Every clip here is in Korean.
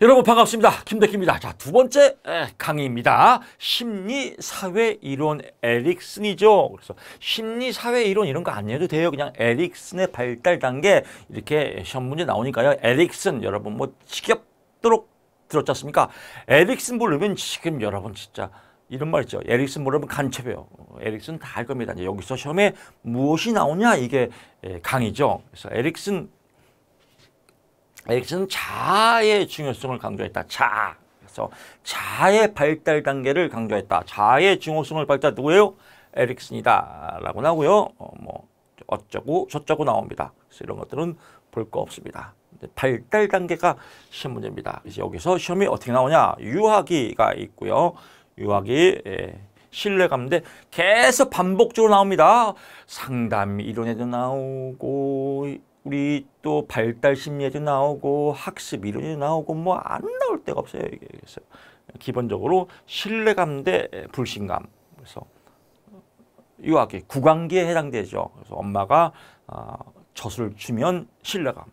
여러분 반갑습니다. 김덕기입니다. 자, 두 번째 강의입니다. 심리사회이론 에릭슨이죠. 그래서 심리사회이론 이런 거 안 해도 돼요. 그냥 에릭슨의 발달 단계 이렇게 시험 문제 나오니까요. 에릭슨 여러분 뭐 지겹도록 들었지 않습니까? 에릭슨 모르면 지금 여러분 진짜 이런 말 있죠. 에릭슨 모르면 간첩이에요. 에릭슨 다 할 겁니다. 이제 여기서 시험에 무엇이 나오냐 이게 강의죠. 그래서 에릭슨은 자아의 중요성을 강조했다. 자아. 그래서 자아의 발달 단계를 강조했다. 자아의 중요성을 발달 누구예요? 에릭슨이다. 라고 나오고요. 뭐 어쩌고 저쩌고 나옵니다. 그래서 이런 것들은 볼 거 없습니다. 발달 단계가 시험 문제입니다. 그래서 여기서 시험이 어떻게 나오냐? 유아기가 있고요. 유아기 신뢰감인데 계속 반복적으로 나옵니다. 상담 이론에도 나오고 우리 또 발달 심리에도 나오고 학습 이론에도 나오고 뭐 안 나올 데가 없어요. 이게 그래서 기본적으로 신뢰감 대 불신감. 그래서 유아기 구강기에 해당되죠. 그래서 엄마가 젖을 주면 신뢰감,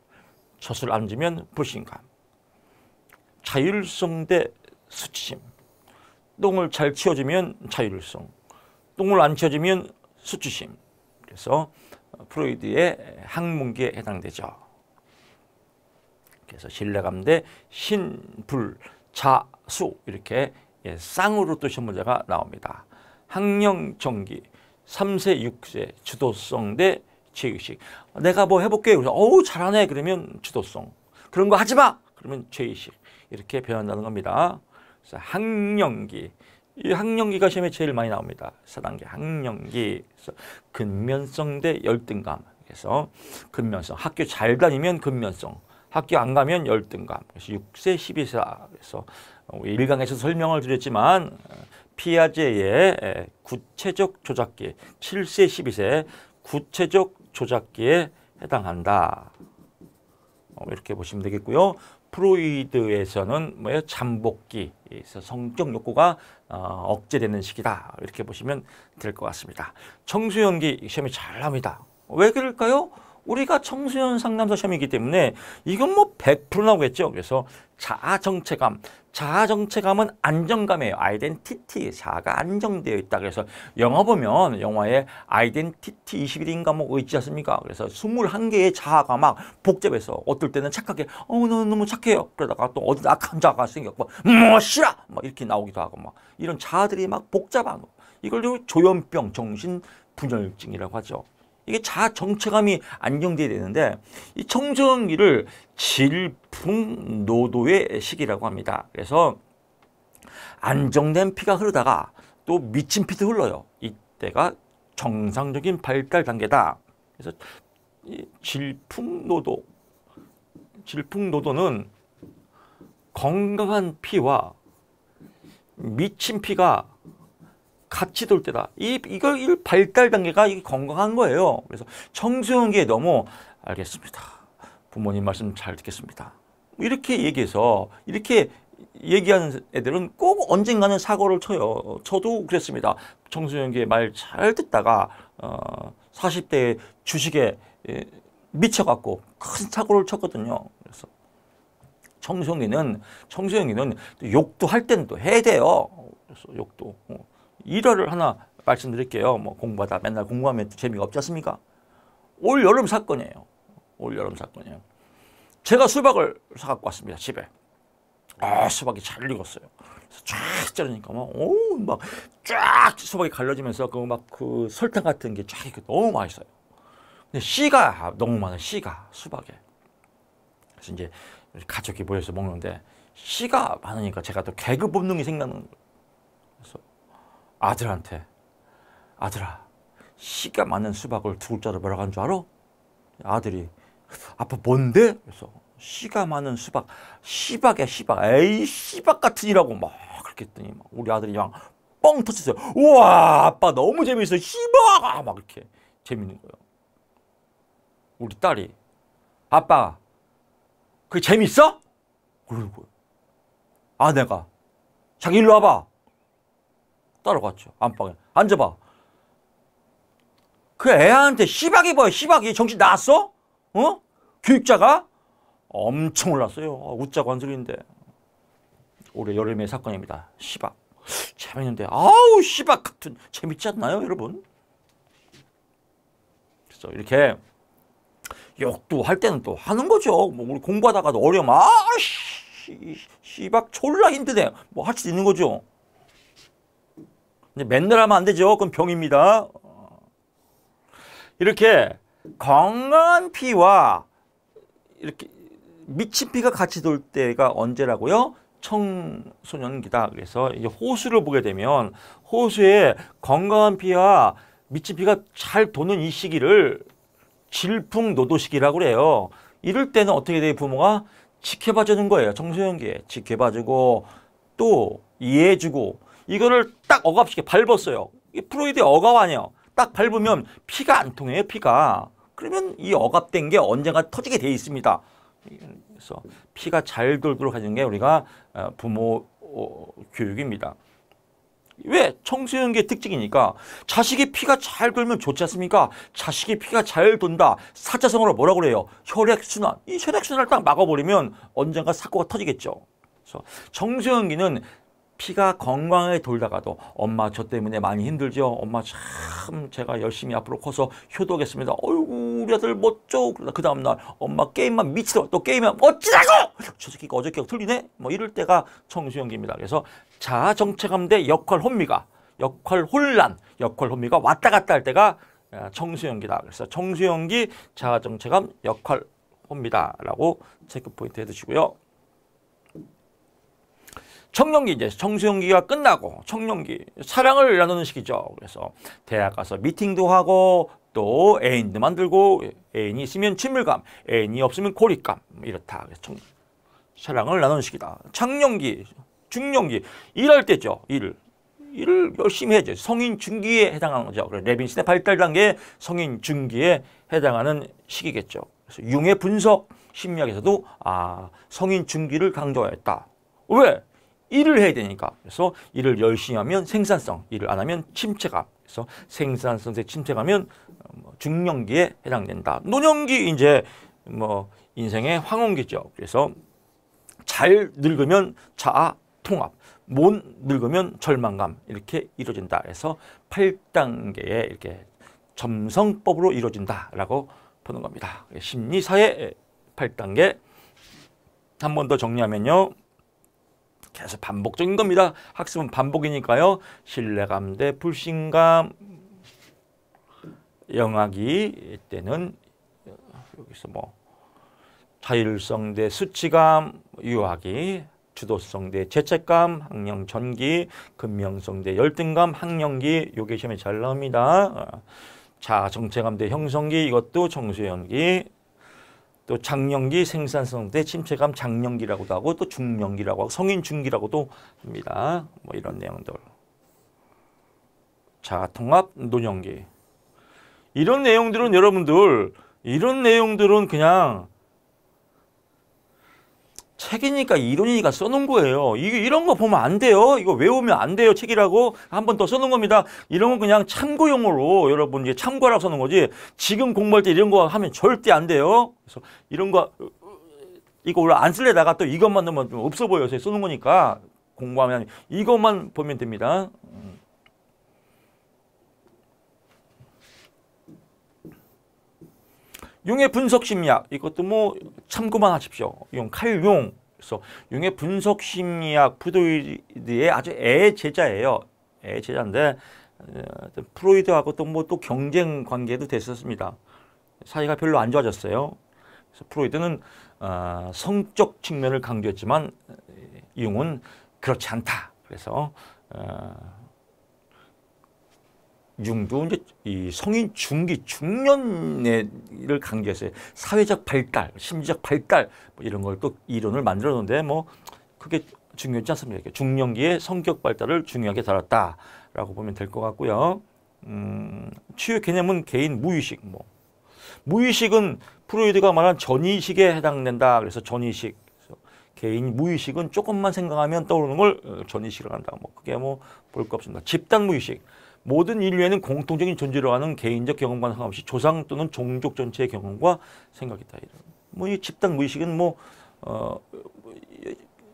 젖을 안 주면 불신감. 자율성 대 수치심. 똥을 잘 치워주면 자율성, 똥을 안 치워주면 수치심. 그래서 프로이드의 학문기에 해당되죠. 그래서 신뢰감 대 신불, 자수 이렇게 쌍으로 또 시험 문제가 나옵니다. 학령정기, 3세, 6세 주도성 대 죄의식. 내가 뭐 해볼게. 그래서 어우 잘하네. 그러면 주도성. 그런 거 하지 마. 그러면 죄의식. 이렇게 표현한다는 겁니다. 그래서 학령기. 이 학령기가 시험에 제일 많이 나옵니다. 4단계 학령기. 그래서 근면성 대 열등감. 그래서 근면성. 학교 잘 다니면 근면성. 학교 안 가면 열등감. 그래서 6세, 12세. 그래서 1강에서 설명을 드렸지만 피아제의 구체적 조작기. 7세, 12세 구체적 조작기에 해당한다. 이렇게 보시면 되겠고요. 프로이드에서는 뭐예요? 잠복기, 성적 욕구가 억제되는 시기다. 이렇게 보시면 될 것 같습니다. 청소년기 시험이 잘 나옵니다. 왜 그럴까요? 우리가 청소년 상담소 시험이기 때문에 이건 뭐 100% 나오겠죠. 그래서 자아정체감. 자아정체감은 안정감이에요. 아이덴티티. 자아가 안정되어 있다. 그래서 영화 보면 영화에 아이덴티티 21인가 뭐 있지 않습니까? 그래서 21개의 자아가 막 복잡해서 어떨 때는 착하게 너 너무 착해요. 그러다가 또 어디 악한 자아가 생겼고 뭐 싫어. 막 이렇게 나오기도 하고 막 이런 자아들이 막 복잡한 거. 이걸 조현병, 정신분열증이라고 하죠. 이게 자아 정체감이 안정돼야 되는데 이 청소년기를 질풍노도의 시기라고 합니다. 그래서 안정된 피가 흐르다가 또 미친 피도 흘러요. 이때가 정상적인 발달 단계다. 그래서 이 질풍노도는 건강한 피와 미친 피가 같이 돌 때다. 이걸 발달 단계가 이게 건강한 거예요. 그래서 청소년기에 너무 알겠습니다. 부모님 말씀 잘 듣겠습니다. 이렇게 얘기해서 이렇게 얘기하는 애들은 꼭 언젠가는 사고를 쳐요. 저도 그랬습니다. 청소년기에 말 잘 듣다가 40대에 주식에 미쳐갖고 큰 사고를 쳤거든요. 그래서 청소년기는 욕도 할 때는 또 해야 돼요. 그래서 욕도. 일화를 하나 말씀드릴게요. 뭐 공부하다 맨날 공부하면 또 재미가 없지 않습니까? 올 여름 사건이에요. 제가 수박을 사갖고 왔습니다. 집에. 수박이 잘 익었어요. 그래서 쫙 자르니까 막 쫙 수박이 갈라지면서 그 설탕 같은 게 쫙 너무 맛있어요. 근데 씨가 너무 많아요. 씨가 수박에. 그래서 이제 가족이 모여서 먹는데 씨가 많으니까 제가 또 개그 본능이 생각나는 거예요. 그래서 아들한테 아들아 씨가 많은 수박을 두 글자로 뭐라고 하는 줄 알아? 아들이 아빠 뭔데? 그래서 씨가 많은 수박 씨박이야 씨박. 에이 씨박 같으니라고 막 그렇게 했더니 막 우리 아들이 막 뻥 터졌어요. 우와 아빠 너무 재밌어 씨박 막 이렇게 재밌는 거예요. 우리 딸이 아빠 그게 재밌어? 그러는 거예요. 아내가 자기 일로 와봐. 따라갔죠. 안방에. 앉아봐. 그 애한테 씨박이 뭐야 씨박이. 정신 나왔어? 교육자가? 엄청 올랐어요. 웃자고 한 소리인데. 올해 여름의 사건입니다. 시박. 재밌는데 아우 시박 같은 재밌지 않나요 여러분? 그래서 이렇게 욕도 할 때는 또 하는 거죠. 뭐 우리 공부하다가도 어려우면 시박 졸라 힘드네. 뭐 할 수 있는 거죠. 근데 맨날 하면 안 되죠. 그건 병입니다. 이렇게 건강한 피와 이렇게 미친 피가 같이 돌 때가 언제라고요? 청소년기다. 그래서 이제 호수를 보게 되면 호수에 건강한 피와 미친 피가 잘 도는 이 시기를 질풍노도 시기라고 그래요. 이럴 때는 어떻게 돼요? 부모가 지켜봐 주는 거예요. 청소년기에 지켜봐 주고 또 이해해 주고 이거를 딱 억압시켜 밟았어요. 이 프로이드의 억압 아니에요. 딱 밟으면 피가 안 통해요. 피가. 그러면 이 억압된 게 언젠가 터지게 돼 있습니다. 그래서 피가 잘 돌도록 하는 게 우리가 부모 교육입니다. 왜? 청소년기의 특징이니까. 자식이 피가 잘 돌면 좋지 않습니까? 자식이 피가 잘 돈다. 사자성어로 뭐라고 그래요? 혈액순환. 이 혈액순환을 딱 막아버리면 언젠가 사고가 터지겠죠. 그래서 청소년기는 피가 건강하게 돌다가도 엄마 저 때문에 많이 힘들죠. 엄마 참 제가 열심히 앞으로 커서 효도하겠습니다. 어이구 우리 아들 멋져. 그 다음날 엄마 게임만 미치더라. 또 게임만 어찌라고! 저 새끼가 어저께 틀리네? 뭐 이럴 때가 청소년기입니다. 그래서 자아 정체감 대 역할 혼미가 역할 혼란, 역할 혼미가 왔다 갔다 할 때가 청소년기다. 그래서 청소년기 자아 정체감 역할 혼미다라고 체크 포인트 해두시고요. 청년기 이제 청소년기가 끝나고 청년기 사랑을 나누는 시기죠. 그래서 대학 가서 미팅도 하고 또 애인도 만들고 애인이 있으면 친밀감, 애인이 없으면 고립감 이렇다. 그래서 사랑을 나누는 시기다. 장년기, 중년기 일할 때죠. 일을 열심히 해야죠. 성인 중기에 해당하는 거죠. 레빈슨의 발달 단계에 성인 중기에 해당하는 시기겠죠. 그래서 융의 분석 심리학에서도 성인 중기를 강조했다. 왜? 일을 해야 되니까. 그래서 일을 열심히 하면 생산성, 일을 안 하면 침체감. 그래서 생산성 대 침체감은 중년기에 해당된다. 노년기 이제 뭐 인생의 황혼기죠. 그래서 잘 늙으면 자아 통합, 못 늙으면 절망감 이렇게 이루어진다. 그래서 8단계의 이렇게 점성법으로 이루어진다라고 보는 겁니다. 심리사회 8단계 한 번 더 정리하면요. 계속 반복적인 겁니다. 학습은 반복이니까요. 신뢰감 대 불신감, 영악이 때는 여기서 뭐 자율성 대 수치감, 유학이, 주도성 대 죄책감, 학령 전기, 근명성 대 열등감, 학령기, 요게 시험에 잘 나옵니다. 자아 정체감 대 형성기, 이것도 청소년기. 또 장년기 생산성 대 침체감 장년기라고도 하고 또 중년기라고 하고 성인 중기라고도 합니다. 뭐 이런 내용들. 자아통합 노년기. 이런 내용들은 여러분들 이런 내용들은 그냥 책이니까 이론이니까 써놓은 거예요. 이런 거 보면 안 돼요. 이거 외우면 안 돼요. 책이라고 한 번 더 써놓은 겁니다. 이런 건 그냥 참고용으로 여러분 이제 참고하라고 써놓은 거지. 지금 공부할 때 이런 거 하면 절대 안 돼요. 그래서 이런 거 이거 원래 안 쓸래다가 또 이것만 넣으면 좀 없어 보여서 써놓은 거니까 공부하면 이것만 보면 됩니다. 융의 분석 심리학 이것도 뭐 참고만 하십시오. 칼융. 그래서 융의 분석 심리학 프로이드의 아주 애제자예요. 애제자인데 프로이드하고 또 뭐 또 경쟁 관계도 됐었습니다. 사이가 별로 안 좋아졌어요. 그래서 프로이드는 성적 측면을 강조했지만 융은 그렇지 않다. 그래서 융도 이제 이 성인 중기 중년을 강조했어요. 사회적 발달, 심리적 발달 뭐 이런 걸 또 이론을 만들어 놓는데 뭐 그게 중요하지 않습니까? 중년기의 성격 발달을 중요하게 다뤘다라고 보면 될 것 같고요. 치유 개념은 개인 무의식 뭐 무의식은 프로이드가 말한 전의식에 해당된다. 그래서 전의식 개인 무의식은 조금만 생각하면 떠오르는 걸 전의식으로 한다. 뭐 그게 뭐 볼 거 없습니다. 집단 무의식. 모든 인류에는 공통적인 존재로 하는 개인적 경험과 상관없이 조상 또는 종족 전체의 경험과 생각이다. 뭐 이 집단 무의식은 뭐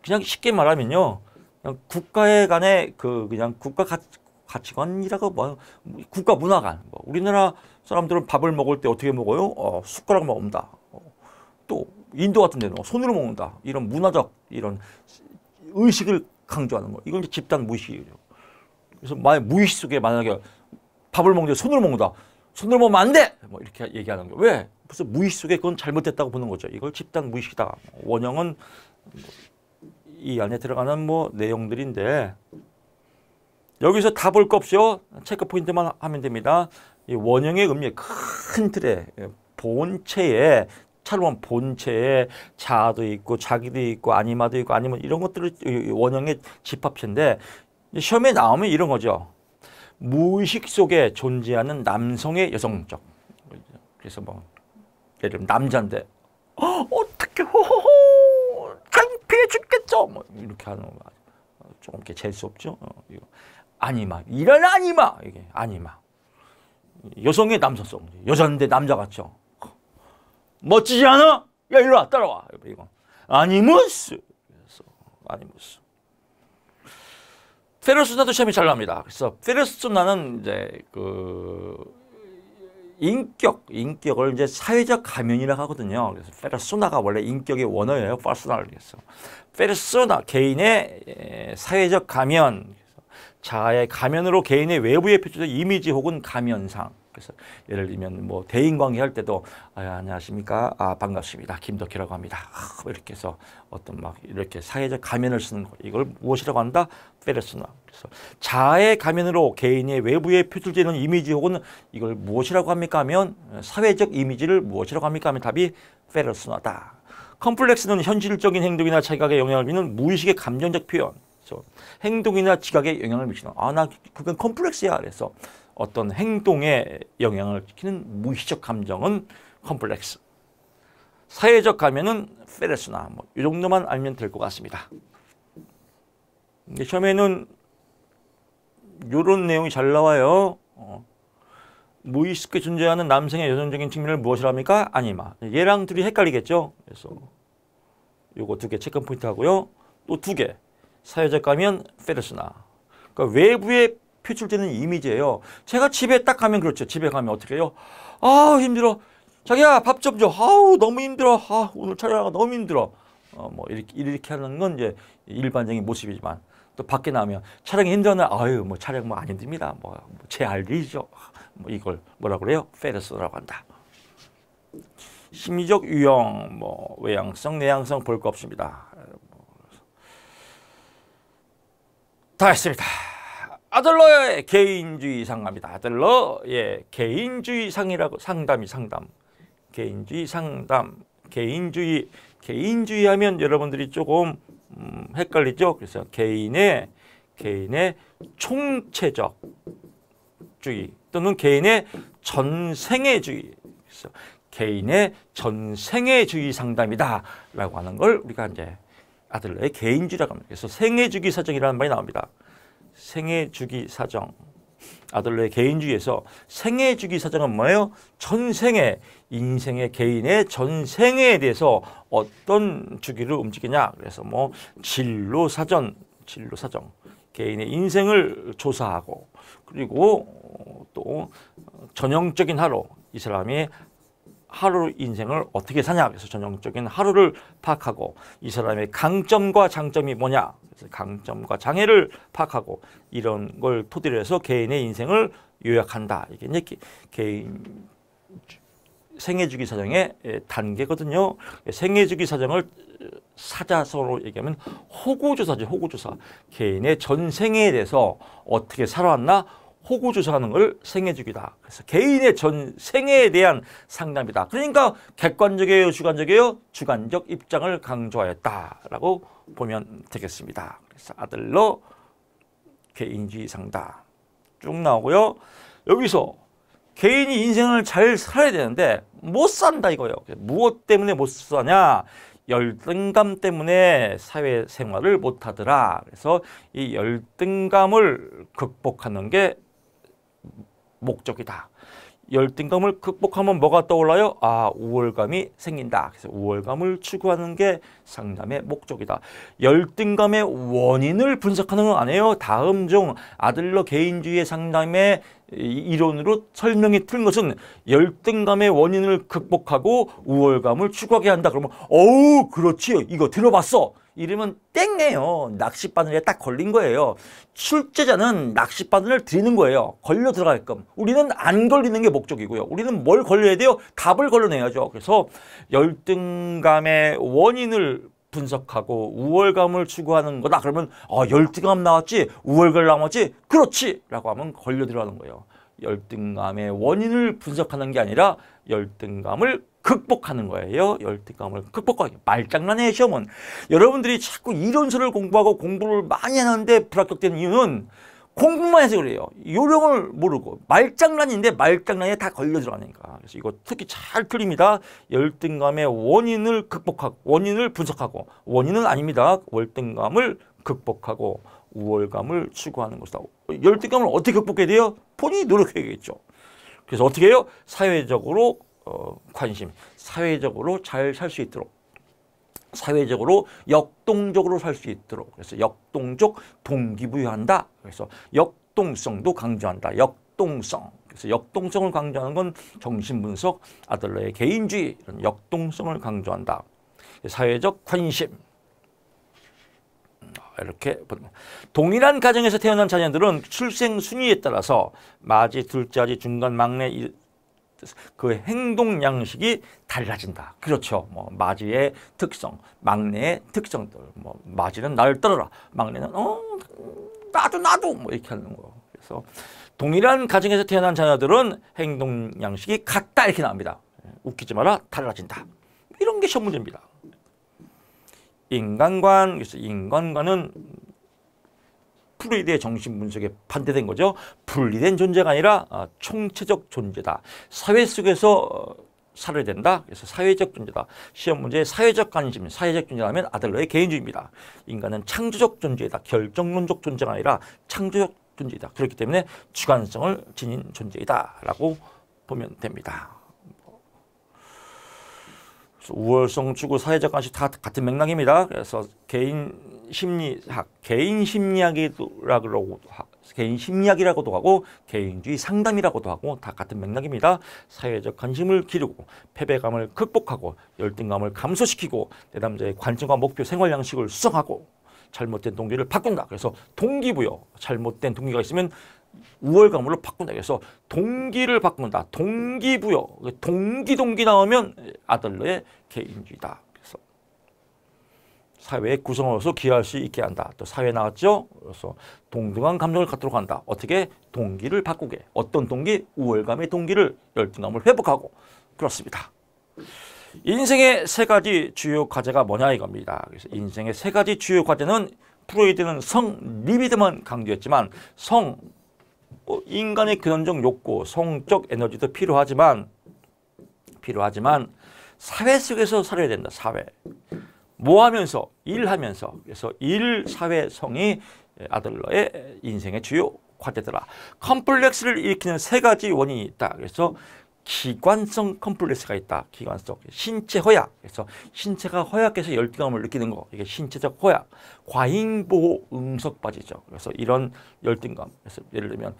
그냥 쉽게 말하면요, 그냥 국가에 간의 그냥 국가 가치관이라고 뭐 국가 문화관. 뭐 우리나라 사람들은 밥을 먹을 때 어떻게 먹어요? 숟가락 먹는다. 또 인도 같은 데는 손으로 먹는다. 이런 문화적 이런 의식을 강조하는 거. 이건 이제 집단 무의식이에요. 그래서 무의식 속에 만약에 밥을 먹는데 손으로 먹는다. 손으로 먹으면 안 돼! 뭐 이렇게 얘기하는 거. 왜? 무슨 무의식 속에 그건 잘못됐다고 보는 거죠. 이걸 집단 무의식이다. 원형은 이 안에 들어가는 뭐 내용들인데 여기서 다 볼 거 없이요. 체크 포인트만 하면 됩니다. 이 원형의 의미의 큰 틀에 본체에 차로만 본체에 자아도 있고 자기도 있고 아니마도 있고 아니면 이런 것들을 원형의 집합체인데 시험에 나오면 이런 거죠. 무의식 속에 존재하는 남성의 여성적. 그래서 뭐 예를 들면 남자인데 어떻게 호호호 창피해 죽겠죠. 뭐 이렇게 하는 거 조금 이렇게 재수 없죠. 이거. 아니마 이런 아니마 이게 아니마. 여성의 남성성. 여자인데 남자 같죠. 멋지지 않아? 야 일로 와 따라와. 이거 아니무스. 그래서 아니무스. 페르소나도 시험이 잘 납니다. 그래서 페르소나는 이제 인격을 이제 사회적 가면이라고 하거든요. 그래서 페르소나가 원래 인격의 원어예요. 퍼스널. 그래서 페르소나 개인의 사회적 가면, 자아의 가면으로 개인의 외부에 표출된 이미지 혹은 가면상. 그래서 예를 들면 뭐 대인관계 할 때도 안녕하십니까? 반갑습니다. 김덕희라고 합니다. 이렇게 해서 어떤 막 이렇게 사회적 가면을 쓰는 거. 이걸 무엇이라고 한다? 페르소나. 그래서 자아의 가면으로 개인의 외부에 표출되는 이미지 혹은 이걸 무엇이라고 합니까? 하면 사회적 이미지를 무엇이라고 합니까? 하면 답이 페르소나다. 컴플렉스는 현실적인 행동이나 자각에 영향을 미치는 무의식의 감정적 표현. 그래서 행동이나 지각에 영향을 미치는. 나 그건 컴플렉스야. 그래서 어떤 행동에 영향을 끼치는 무의식적 감정은 컴플렉스. 사회적 가면은 페르소나. 뭐 이 정도만 알면 될 것 같습니다. 처음에는 이런 내용이 잘 나와요. 무의식에 존재하는 남성의 여성적인 측면을 무엇이라 합니까? 아니마. 얘랑 둘이 헷갈리겠죠. 그래서 요거 2개 체크 포인트 하고요. 또 2개. 사회적 가면 페르소나. 그러니까 외부에 표출되는 이미지예요. 제가 집에 딱 가면 그렇죠. 집에 가면 어떻게 해요? 힘들어. 자기야 밥 좀 줘. 너무 힘들어. 오늘 촬영하기가 너무 힘들어. 뭐 이렇게 하는 건 이제 일반적인 모습이지만 또 밖에 나오면 촬영이 힘들어는 뭐 촬영 뭐 안 힘듭니다. 뭐 제 할 일이죠. 뭐 이걸 뭐라고 그래요? 페르소나라고 한다. 심리적 유형, 뭐 외향성, 내향성 볼 거 없습니다. 다 했습니다. 아들러의 개인주의 상담입니다. 아들러의 개인주의 상담. 개인주의 상담. 개인주의 하면 여러분들이 조금 헷갈리죠. 그래서 개인의 총체적 주의 또는 개인의 전생애주의. 그래서 개인의 전생애주의 상담이다라고 하는 걸 우리가 이제 아들러의 개인주의라고 합니다. 그래서 생애주기 사정이라는 말이 나옵니다. 생애주기 사정. 아들러의 개인주의에서 생애주기 사정은 뭐예요? 전생에 인생의 개인의 전생에 대해서 어떤 주기를 움직이냐. 그래서 뭐 진로 사정. 개인의 인생을 조사하고 그리고 또 전형적인 하루. 이 사람이 하루 인생을 어떻게 사냐. 그래서 전형적인 하루를 파악하고 이 사람의 강점과 장점이 뭐냐. 그래서 강점과 장애를 파악하고 이런 걸 토대로 해서 개인의 인생을 요약한다. 이게 이제 개인 생애주기 사정의 단계거든요. 생애주기 사정을 사자성어로 얘기하면 호구조사죠. 호구조사. 개인의 전생에 대해서 어떻게 살아왔나 호구조사하는 걸 생애주기다. 그래서 개인의 전생에 대한 상담이다. 그러니까 객관적이에요, 주관적이에요? 주관적 입장을 강조하였다라고 보면 되겠습니다. 그래서 아들러 개인주의 상담 쭉 나오고요. 여기서 개인이 인생을 잘 살아야 되는데 못 산다 이거예요. 무엇 때문에 못 사냐? 열등감 때문에 사회생활을 못하더라. 그래서 이 열등감을 극복하는 게 목적이다. 열등감을 극복하면 뭐가 떠올라요? 아, 우월감이 생긴다. 그래서 우월감을 추구하는 게 상담의 목적이다. 열등감의 원인을 분석하는 건 아니에요. 다음 중 아들러 개인주의 상담의 이론으로 설명이 틀린 것은 열등감의 원인을 극복하고 우월감을 추구하게 한다. 그러면 어우 그렇지 이거 들어봤어. 이러면 땡이에요. 낚싯바늘에 딱 걸린 거예요. 출제자는 낚싯바늘을 드리는 거예요. 걸려 들어가게끔. 우리는 안 걸리는 게 목적이고요. 우리는 뭘 걸려야 돼요? 답을 걸러내야죠. 그래서 열등감의 원인을 분석하고 우월감을 추구하는 거다. 그러면 열등감 나왔지? 우월감 나왔지? 그렇지! 라고 하면 걸려 들어가는 거예요. 열등감의 원인을 분석하는 게 아니라 열등감을 극복하는 거예요. 열등감을 극복하기. 말장난이에요, 시험은. 여러분들이 자꾸 이론서를 공부하고 공부를 많이 하는데 불합격되는 이유는 공부만 해서 그래요. 요령을 모르고. 말장난인데 말장난에 다 걸려 들어가니까. 그래서 이거 특히 잘 틀립니다. 열등감의 원인을 극복하고, 원인을 분석하고, 원인은 아닙니다. 열등감을 극복하고 우월감을 추구하는 것이다. 열등감을 어떻게 극복해야 돼요? 본인이 노력해야겠죠. 그래서 어떻게 해요? 사회적으로 관심, 사회적으로 잘 살 수 있도록, 사회적으로 역동적으로 살 수 있도록, 그래서 역동적 동기부여한다. 그래서 역동성도 강조한다. 역동성. 그래서 역동성을 강조하는 건 정신분석, 아들러의 개인주의, 이런 역동성을 강조한다. 사회적 관심. 이렇게 동일한 가정에서 태어난 자녀들은 출생 순위에 따라서 맞이, 둘째 아지, 중간, 막내 그 행동 양식이 달라진다. 그렇죠. 뭐 맞이의 특성, 막내의 특성들. 뭐 맞이는 나를 따르라. 막내는 나도 뭐 이렇게 하는 거. 그래서 동일한 가정에서 태어난 자녀들은 행동 양식이 같다 이렇게 나옵니다. 웃기지 마라. 달라진다. 이런 게 시험 문제입니다. 인간관, 그래서 인간관은 프로이드의 정신분석에 반대된 거죠. 분리된 존재가 아니라 총체적 존재다. 사회 속에서 살아야 된다. 그래서 사회적 존재다. 시험 문제의 사회적 관심, 사회적 존재라면 아들러의 개인주의입니다. 인간은 창조적 존재이다. 결정론적 존재가 아니라 창조적 존재이다. 그렇기 때문에 주관성을 지닌 존재이다. 라고 보면 됩니다. 우월성 추구, 사회적 관심 다 같은 맥락입니다. 그래서 개인 심리학이라고도 하고 개인주의 상담이라고도 하고 다 같은 맥락입니다. 사회적 관심을 기르고 패배감을 극복하고 열등감을 감소시키고 내담자의 관점과 목표, 생활 양식을 수정하고 잘못된 동기를 바꾼다. 그래서 동기부여, 잘못된 동기가 있으면 우월감으로 바꾼다. 그래서 동기를 바꾼다. 동기부여. 동기 나오면 아들러의 개인주의다. 그래서 사회의 구성원으로서 기여할 수 있게 한다. 또 사회 나왔죠. 그래서 동등한 감정을 갖도록 한다. 어떻게? 동기를 바꾸게. 어떤 동기? 우월감의 동기를, 열등감을 회복하고. 그렇습니다. 인생의 세 가지 주요 과제가 뭐냐 이겁니다. 그래서 인생의 세 가지 주요 과제는 프로이드는 성, 리비드만 강조했지만 인간의 근원적 욕구, 성적 에너지도 필요하지만 사회 속에서 살아야 된다. 사회. 뭐 하면서? 일하면서. 그래서 일, 사회, 성이 아들러의 인생의 주요 과제더라. 컴플렉스를 일으키는 세 가지 원인이 있다. 그래서 기관성 컴플렉스가 있다. 기관성. 신체 허약. 그래서 신체가 허약해서 열등감을 느끼는 거. 이게 신체적 허약. 과잉보호 응석바지죠. 그래서 이런 열등감. 그래서 예를 들면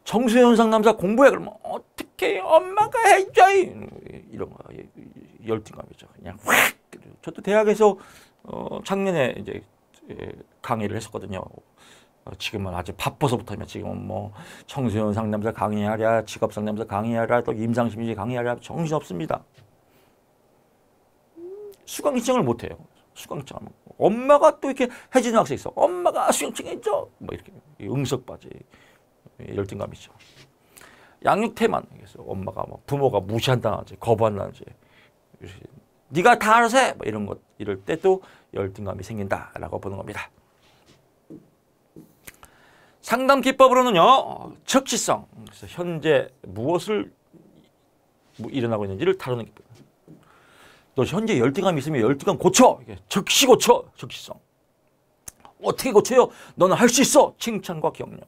청소년 상담사 공부해. 그러면 어떻게 엄마가 해줘이. 이런 거. 열등감이죠. 그냥 확. 저도 대학에서 작년에 이제 강의를 했었거든요. 지금은 아주 바빠서부터면 지금은 뭐 청소년 상담사 강의하랴, 직업 상담사 강의하랴, 또 임상심리제 강의하랴 정신없습니다. 수강 신청을 못해요. 수강 신청하면 엄마가 또 이렇게 해주는 학생 있어. 엄마가 수강 신청했죠. 뭐 이렇게 응석바지 열등감이죠. 양육태만. 그래서 엄마가 뭐 부모가 무시한다든지 거부한다든지 네가 다 알아서 해. 뭐 이런 것 이럴 때 또 열등감이 생긴다라고 보는 겁니다. 상담 기법으로는요, 적시성. 그래서 현재 무엇을 일어나고 있는지를 다루는 기법. 너 현재 열등감이 있으면 열등감 고쳐. 즉시 고쳐. 적시성. 어떻게 고쳐요? 너는 할 수 있어. 칭찬과 격려.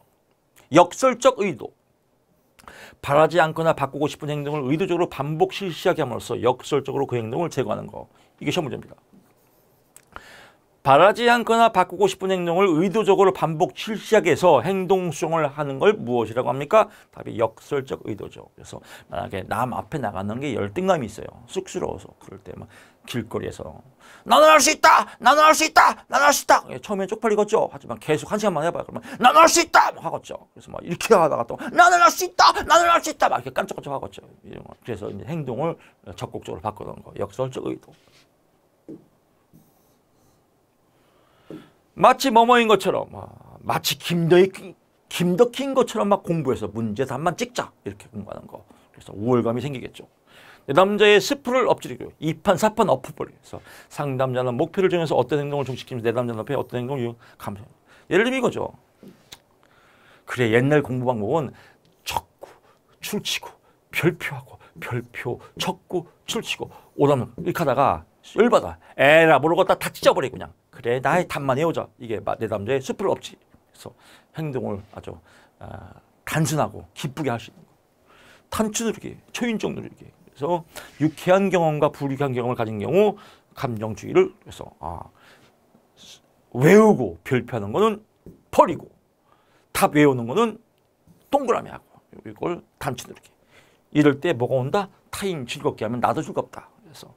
역설적 의도. 바라지 않거나 바꾸고 싶은 행동을 의도적으로 반복 실시하게 함으로써 역설적으로 그 행동을 제거하는 거. 이게 시험 문제입니다. 바라지 않거나 바꾸고 싶은 행동을 의도적으로 반복 실시하게 해서 행동 수정을 하는 걸 무엇이라고 합니까? 답이 역설적 의도죠. 그래서 만약에 남 앞에 나가는 게 열등감이 있어요. 쑥스러워서 그럴 때 막 길거리에서 나는 할 수 있다! 나는 할 수 있다! 나는 할 수 있다! 처음엔 쪽팔리겠죠. 하지만 계속 한 시간만 해봐요. 그러면 나는 할 수 있다! 막 하겠죠. 그래서 막 이렇게 하다가 또 나는 할 수 있다! 나는 할 수 있다! 막 이렇게 깜짝깜짝 하겠죠. 그래서 이제 행동을 적극적으로 바꾸는 거. 역설적 의도. 마치 뭐뭐인 것처럼, 마치 김덕희인 것처럼 막 공부해서 문제 답만 찍자 이렇게 공부하는 거. 그래서 우월감이 생기겠죠. 내담자의 스프를 엎드리고 2판 4판 엎어버려서 상담자는 목표를 정해서 어떤 행동을 종식시키면서 내담자 앞에 어떤 행동을 감정. 예를 들면 이거죠. 그래 옛날 공부 방법은 쳤고 출치고 별표하고 별표 쳤고 출치고 오답 이렇게 하다가 열받아. 에라 모르겠다 다 찢어버려 그냥. 그래 나의 답만 해오자. 이게 내담자의 스프를 엎지. 그래서 행동을 아주 단순하고 기쁘게 할 수 있는 거. 단추 누르기, 초인종 누르기. 그래서 유쾌한 경험과 불유쾌한 경험을 가진 경우 감정주의를 그래서 외우고 별표하는 거는 버리고 답 외우는 거는 동그라미 하고 이걸 단추 누르기. 이럴 때 뭐가 온다? 타인 즐겁게 하면 나도 즐겁다. 그래서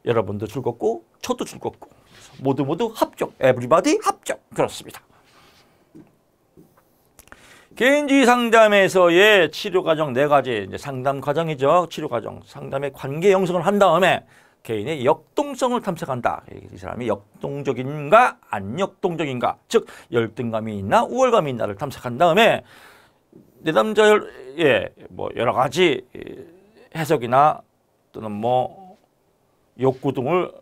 여러분도 즐겁고 저도 즐겁고 그래서 모두 합격. 에브리바디 합격. 그렇습니다. 개인주의 상담에서의 치료 과정 4가지, 이제 상담 과정이죠. 치료 과정. 상담의 관계 형성을 한 다음에 개인의 역동성을 탐색한다. 이 사람이 역동적인가, 안 역동적인가, 즉 열등감이 있나, 우월감이 있나를 탐색한 다음에 내담자의 뭐 여러 가지 해석이나 또는 뭐 욕구 등을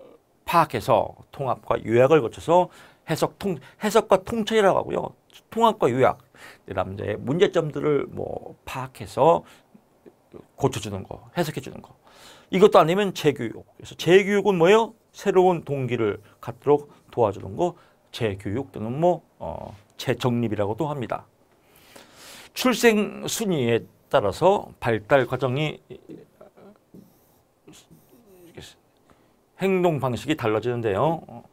파악해서 통합과 요약을 거쳐서 해석과 통찰이라고 하고요. 통합과 요약. 내담자의 문제점들을 뭐 파악해서 고쳐주는 거, 해석해주는 거. 이것도 아니면 재교육. 그래서 재교육은 뭐예요? 새로운 동기를 갖도록 도와주는 거. 재교육 또는 뭐 재정립이라고도 합니다. 출생 순위에 따라서 발달 과정이 행동 방식이 달라지는데요.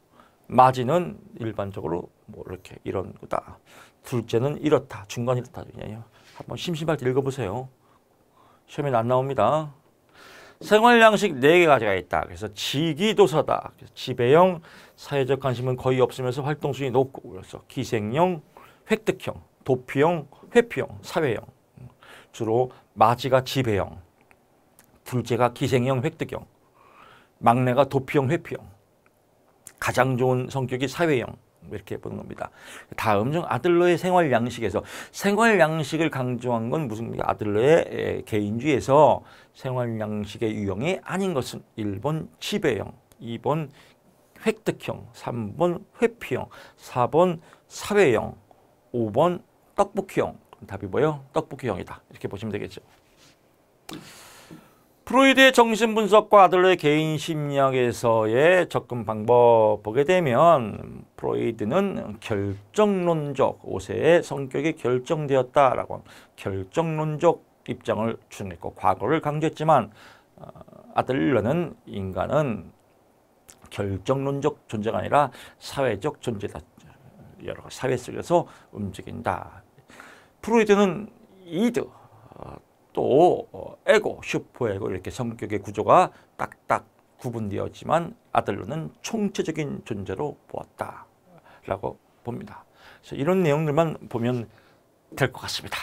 맞이는 일반적으로 뭐 이렇게 이런 거다. 둘째는 이렇다. 중간 이렇다. 한번 심심할 때 읽어보세요. 시험에 안 나옵니다. 생활 양식 4가지가 있다. 그래서 지기도사다. 지배형, 사회적 관심은 거의 없으면서 활동성이 높고 그래서 기생형, 획득형, 도피형, 회피형, 사회형. 주로 맞이가 지배형, 둘째가 기생형, 획득형, 막내가 도피형, 회피형, 가장 좋은 성격이 사회형. 이렇게 보는 겁니다. 다음 중 아들러의 생활 양식에서 생활 양식을 강조한 건 무슨 아들러의 개인주의에서 생활 양식의 유형이 아닌 것은 1번 지배형, 2번 획득형, 3번 회피형, 4번 사회형, 5번 떡볶이형. 답이 뭐예요? 떡볶이형이다. 이렇게 보시면 되겠죠. 프로이드의 정신분석과 아들러의 개인심리학에서의 접근 방법 보게 되면 프로이드는 결정론적 5세의 성격이 결정되었다라고 결정론적 입장을 주장했고 과거를 강조했지만 아들러는 인간은 결정론적 존재가 아니라 사회적 존재다. 여러 사회 속에서 움직인다. 프로이드는 이드 또 에고, 슈퍼에고 이렇게 성격의 구조가 딱딱 구분되었지만 아들러는 총체적인 존재로 보았다라고 봅니다. 그래서 이런 내용들만 보면 될 것 같습니다.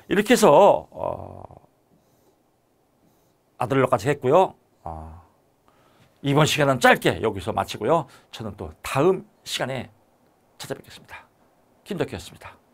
이렇게 해서 아들러까지 했고요. 이번 시간은 짧게 여기서 마치고요. 저는 또 다음 시간에 찾아뵙겠습니다. 김덕희였습니다.